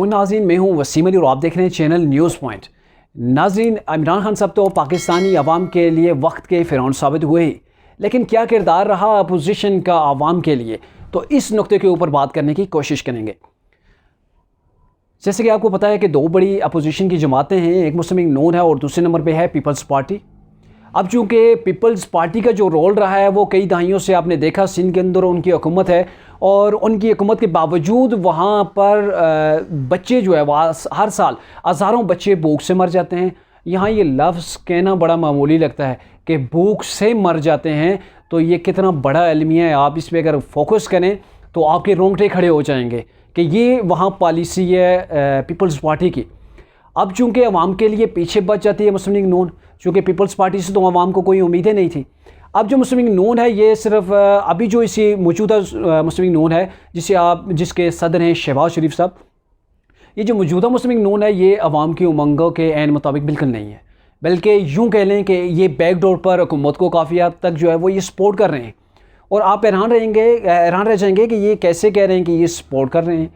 तो नाज़रीन, मैं हूँ वसीम अली और आप देख रहे हैं चैनल न्यूज़ पॉइंट। नाज़रीन, इमरान खान साहब तो पाकिस्तानी अवाम के लिए वक्त के फ़िरौन साबित हुए ही, लेकिन क्या किरदार रहा अपोजिशन का अवाम के लिए, तो इस नुक्ते के ऊपर बात करने की कोशिश करेंगे। जैसे कि आपको पता है कि दो बड़ी अपोजिशन की जमातें हैं, एक मुस्लिम लीग नून है और दूसरे नंबर पे है पीपल्स पार्टी। अब चूँकि पीपल्स पार्टी का जो रोल रहा है वो कई दहाइयों से आपने देखा, सिंध के अंदर उनकी हुकूमत है और उनकी हुकूमत के बावजूद वहाँ पर बच्चे जो है वह हर साल हज़ारों बच्चे भूख से मर जाते हैं। यहाँ ये लफ्ज़ कहना बड़ा मामूली लगता है कि भूख से मर जाते हैं, तो ये कितना बड़ा अलमिया है। आप इस पर अगर फोकस करें तो आपके रोंगटे खड़े हो जाएंगे कि ये वहाँ पॉलिसी है पीपल्स पार्टी की। अब चूँकि अवाम के लिए पीछे बच जाती है मुस्लिम लीग नून, चूँकि पीपल्स पार्टी से तो अवाम को कोई उम्मीदें नहीं थी। अब जो मुस्लिम लीग नून है ये सिर्फ अभी जो इसी मौजूदा मुस्लिम लीग नून है जिसके सदर हैं शहबाज शरीफ साहब, ये जो मौजूदा मुस्लिम लीग नून है ये अवाम की उमंगों के ऐन मुताबिक बिल्कुल नहीं है, बल्कि यूँ कह लें कि ये बैकडोर पर हुकूमत को काफ़ी हद तक जो है वो ये सपोर्ट कर रहे हैं। और आप हैरान रह जाएंगे कि ये कैसे कह रहे हैं कि ये सपोर्ट कर रहे हैं।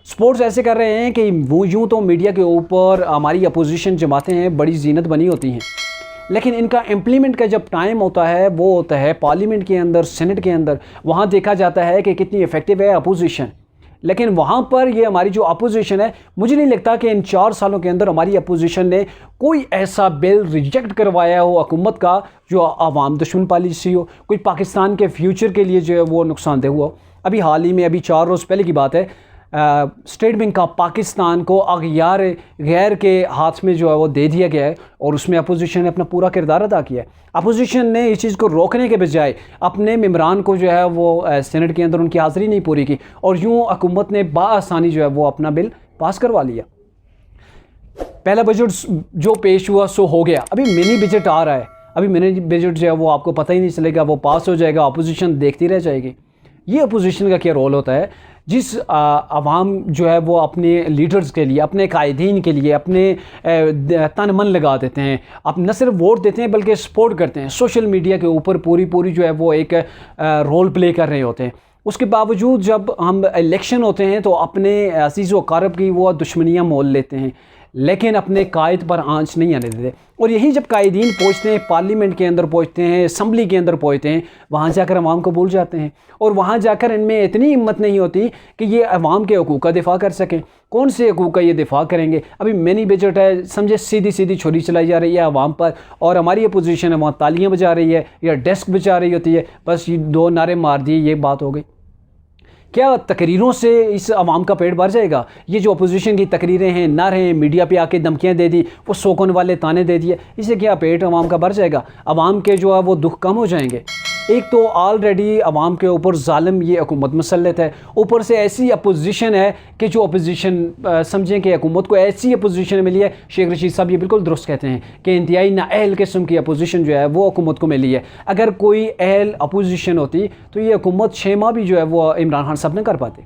स्पोर्ट्स ऐसे कर रहे हैं कि वो यूँ तो मीडिया के ऊपर हमारी अपोजिशन जमातें हैं बड़ी जीनत बनी होती हैं, लेकिन इनका इम्प्लीमेंट का जब टाइम होता है वो होता है पार्लियामेंट के अंदर, सेनेट के अंदर। वहाँ देखा जाता है कि कितनी इफ़ेक्टिव है अपोजिशन। लेकिन वहाँ पर ये हमारी जो अपोजिशन है, मुझे नहीं लगता कि इन 4 सालों के अंदर हमारी अपोजिशन ने कोई ऐसा बिल रिजेक्ट करवाया हो हुकूमत का जो आवाम दुश्मन पॉलिसी हो, कोई पाकिस्तान के फ्यूचर के लिए जो है वो नुकसानदेह हुआ हो। अभी हाल ही में, अभी 4 रोज़ पहले की बात है, स्टेट बैंक ऑफ पाकिस्तान को अगयार गैर के हाथ में जो है वो दे दिया गया है और उसमें अपोजिशन ने अपना पूरा किरदार अदा किया है। अपोजिशन ने इस चीज़ को रोकने के बजाय अपने मेम्बरान को जो है वो सेनेट के अंदर उनकी हाज़िरी नहीं पूरी की और यूँ हुकूमत ने बाआसानी जो है वो अपना बिल पास करवा लिया। पहला बजट जो पेश हुआ सो हो गया, अभी मिनी बजट आ रहा है। अभी मिनी बजट जो है वो आपको पता ही नहीं चलेगा, वो पास हो जाएगा, अपोजिशन देखती रह जाएगी। ये अपोजिशन का क्या रोल होता है, जिस आवाम जो है वो अपने लीडर्स के लिए, अपने कायदीन के लिए अपने तन मन लगा देते हैं, अब न सिर्फ वोट देते हैं बल्कि सपोर्ट करते हैं। सोशल मीडिया के ऊपर पूरी जो है वो एक रोल प्ले कर रहे होते हैं। उसके बावजूद जब हम इलेक्शन होते हैं तो अपने अज़ीज़ व अक़ारब की वो दुश्मनियाँ मोल लेते हैं, लेकिन अपने कायद पर आंच नहीं आने देते। और यही जब कायदीन पहुँचते हैं, पार्लियामेंट के अंदर पहुँचते हैं, असम्बली के अंदर पहुँचते हैं, वहाँ जाकर अवाम को भूल जाते हैं और वहाँ जाकर इनमें इतनी हिम्मत नहीं होती कि ये अवाम के हकूक़ का दिफ़ा कर सकें। कौन से हकूक़ का ये दिफ़ा करेंगे। अभी मिनी बजट है, समझे सीधी छुरी चलाई जा रही है अवाम पर और हमारी अपोजिशन है वहाँ तालियाँ बजा रही है या डेस्क बजा रही होती है, बस ये 2 नारे मार दिए, ये बात हो गई। क्या तकरीरों से इस अवाम का पेट भर जाएगा? ये जो अपोजिशन की तकरीरें हैं, ना रहें, मीडिया पे आके धमकियाँ दे दी, वो सोकन वाले ताने दे दिए, इससे क्या पेट अवाम का भर जाएगा? अवाम के जो है वो दुख कम हो जाएंगे। एक तो ऑलरेडी अवाम के ऊपर ज़ालिम ये हुकूमत मुसल्लत है, ऊपर से ऐसी अपोजिशन है कि जो अपोजिशन समझें कि हुकूमत को ऐसी अपोजिशन मिली है। शेख रशीद साहब ये बिल्कुल दुरुस्त कहते हैं कि इंतहाई नाअहल किस्म की अपोजिशन जो है वो हुकूमत को मिली है। अगर कोई अहल अपोजिशन होती तो ये हुकूमत 6 माह भी जो है वो इमरान खान साहब ने कर पाते।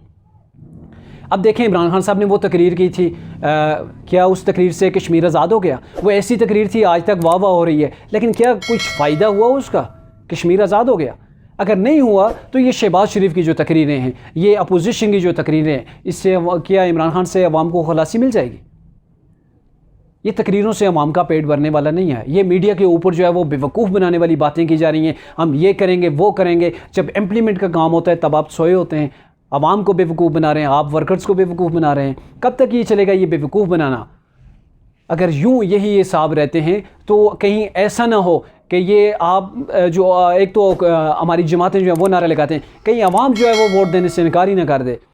अब देखें, इमरान खान साहब ने वो तकरीर की थी, क्या उस तकरीर से कश्मीर आज़ाद हो गया? वो ऐसी तकरीर थी, आज तक वाह हो रही है, लेकिन क्या कुछ फ़ायदा हुआ उसका? कश्मीर आज़ाद हो गया? अगर नहीं हुआ तो ये शहबाज शरीफ की जो तकरीरें हैं, ये अपोजिशन की जो तकरीरें हैं, इससे क्या इमरान खान से अवाम को खलासी मिल जाएगी? ये तकरीरों से अवाम का पेट भरने वाला नहीं है। ये मीडिया के ऊपर जो है वो बेवकूफ़ बनाने वाली बातें की जा रही हैं, हम ये करेंगे वो करेंगे। जब इम्प्लीमेंट का काम होता है तब आप सोए होते हैं। अवाम को बेवकूफ़ बना रहे हैं, आप वर्कर्स को बेवकूफ़ बना रहे हैं। कब तक ये चलेगा ये बेवकूफ़ बनाना? अगर यूँ यही हिसाब रहते हैं तो कहीं ऐसा ना हो कि ये आप जो एक तो हमारी जमातें जो है वो नारा लगाते हैं, कहीं अवाम जो है वो वोट देने से इनकार ही ना कर दे।